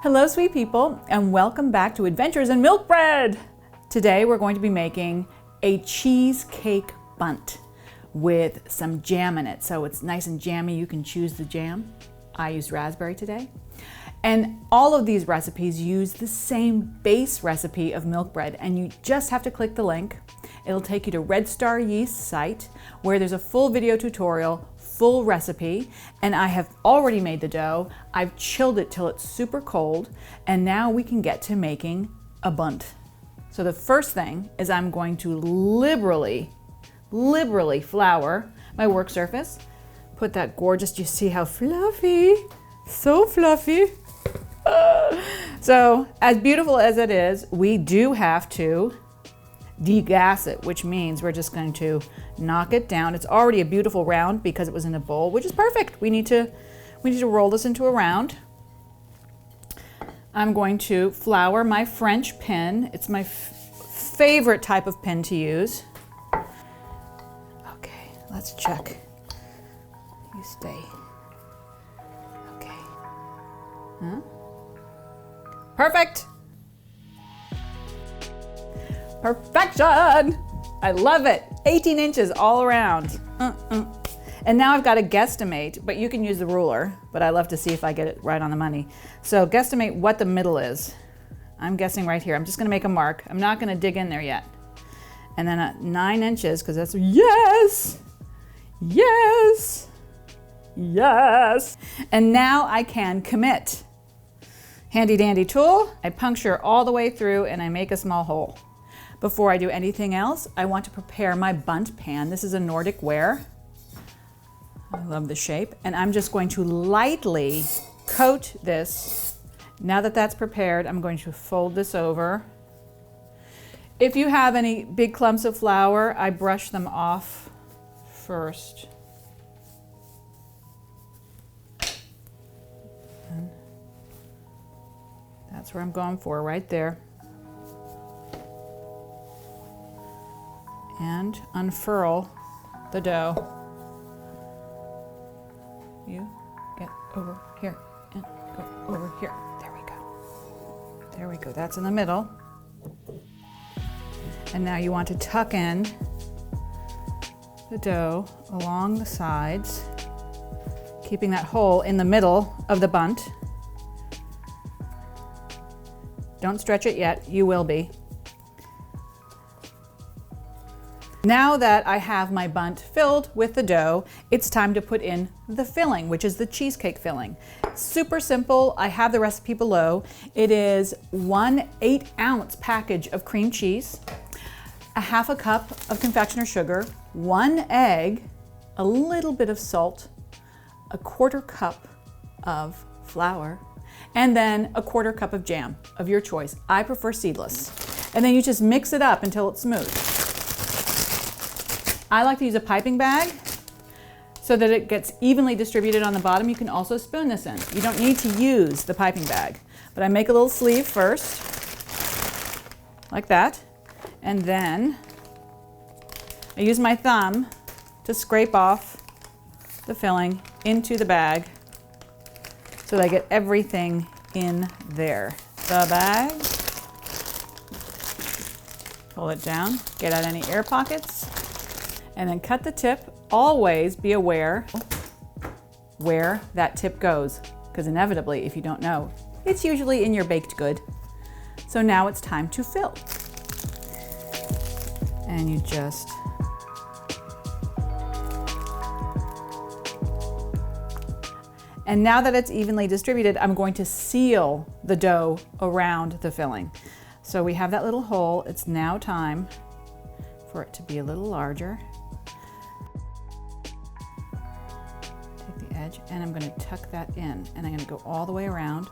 Hello, sweet people, and welcome back to Adventures in Milk Bread. Today we're going to be making a cheesecake bundt with some jam in it. So it's nice and jammy. You can choose the jam. I used raspberry today. And all of these recipes use the same base recipe of milk bread, and you just have to click the link. It'll take you to Red Star Yeast site where there's a full video tutorial, full recipe, and I have already made the dough. I've chilled it till it's super cold, and now we can get to making a bundt. So the first thing is I'm going to liberally flour my work surface. Put that gorgeous, do you see how fluffy? So fluffy. So as beautiful as it is, we do have to degas it, which means we're just going to knock it down. It's already a beautiful round because it was in a bowl, which is perfect. We need to roll this into a round. I'm going to flour my French pin. It's my favorite type of pin to use. Okay, let's check. You stay. Okay. Huh? Perfect. Perfection! I love it. 18 inches all around. And now I've got to guesstimate, but you can use the ruler, but I love to see if I get it right on the money. So guesstimate what the middle is. I'm guessing right here. I'm just gonna make a mark. I'm not gonna dig in there yet. And then at 9 inches, because that's, yes! Yes! Yes! And now I can commit. Handy dandy tool. I puncture all the way through and I make a small hole. Before I do anything else, I want to prepare my bundt pan. This is a Nordic Ware. I love the shape. And I'm just going to lightly coat this. Now that that's prepared, I'm going to fold this over. If you have any big clumps of flour, I brush them off first. And that's where I'm going for, right there. And unfurl the dough. You get over here and go over here. There we go. There we go. That's in the middle. And now you want to tuck in the dough along the sides, keeping that hole in the middle of the bundt. Don't stretch it yet. You will be. Now that I have my bundt filled with the dough, it's time to put in the filling, which is the cheesecake filling. Super simple. I have the recipe below. It is 1 8-ounce package of cream cheese, a 1/2 cup of confectioner sugar, 1 egg, a little bit of salt, a 1/4 cup of flour, and then a 1/4 cup of jam of your choice. I prefer seedless. And then you just mix it up until it's smooth. I like to use a piping bag so that it gets evenly distributed on the bottom. You can also spoon this in. You don't need to use the piping bag, but I make a little sleeve first, like that. And then I use my thumb to scrape off the filling into the bag so that I get everything in there. The bag, pull it down, get out any air pockets, and then cut the tip. Always be aware where that tip goes, because inevitably, if you don't know, it's usually in your baked good. So now it's time to fill. And you just and now that it's evenly distributed, I'm going to seal the dough around the filling. So we have that little hole. It's now time for it to be a little larger. Take the edge and I'm going to tuck that in, and I'm going to go all the way around,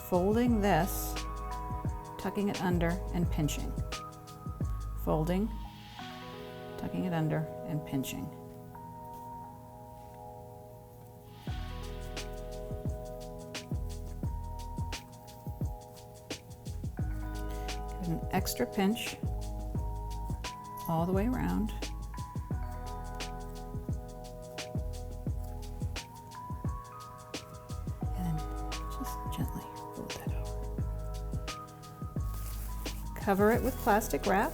folding this, tucking it under and pinching. Folding, tucking it under and pinching. Give an extra pinch all the way around. And then just gently fold that over. Cover it with plastic wrap.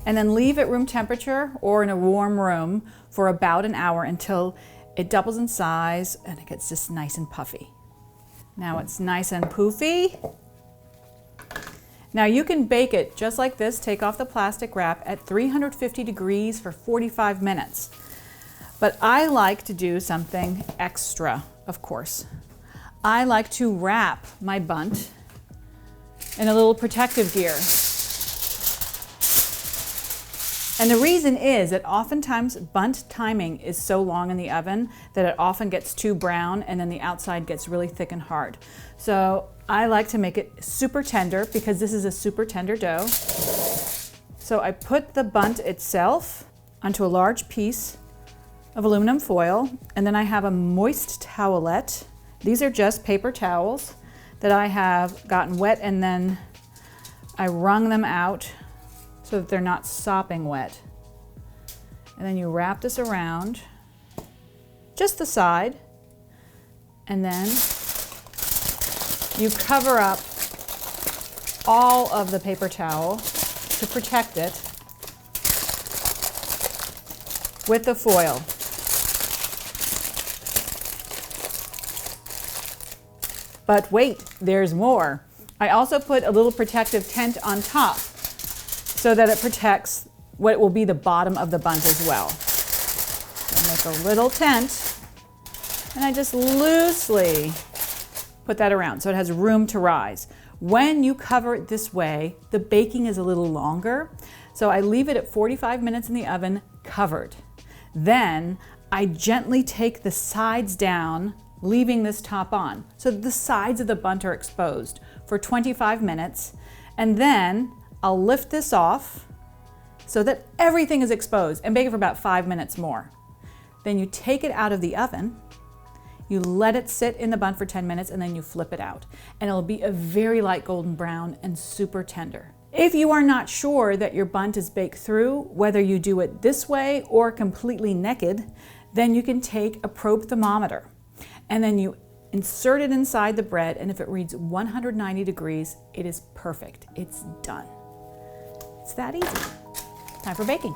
And then leave at room temperature or in a warm room for about an hour until it doubles in size and it gets just nice and puffy. Now it's nice and poofy. Now you can bake it just like this, take off the plastic wrap at 350 degrees for 45 minutes. But I like to do something extra, of course. I like to wrap my bundt in a little protective gear. And the reason is that oftentimes bundt timing is so long in the oven that it often gets too brown and then the outside gets really thick and hard. So I like to make it super tender because this is a super tender dough. So I put the bundt itself onto a large piece of aluminum foil, and then I have a moist towelette. These are just paper towels that I have gotten wet and then I wrung them out so that they're not sopping wet. And then you wrap this around just the side, and then you cover up all of the paper towel to protect it with the foil. But wait, there's more. I also put a little protective tent on top so that it protects what will be the bottom of the bundt as well. So I make a little tent and I just loosely put that around so it has room to rise. When you cover it this way, the baking is a little longer. So I leave it at 45 minutes in the oven covered. Then I gently take the sides down, leaving this top on. So the sides of the bundt are exposed for 25 minutes. And then I'll lift this off so that everything is exposed and bake it for about 5 minutes more. Then you take it out of the oven, you let it sit in the bundt for 10 minutes, and then you flip it out. And it'll be a very light golden brown and super tender. If you are not sure that your bundt is baked through, whether you do it this way or completely naked, then you can take a probe thermometer and then you insert it inside the bread, and if it reads 190 degrees, it is perfect. It's done. It's that easy. Time for baking.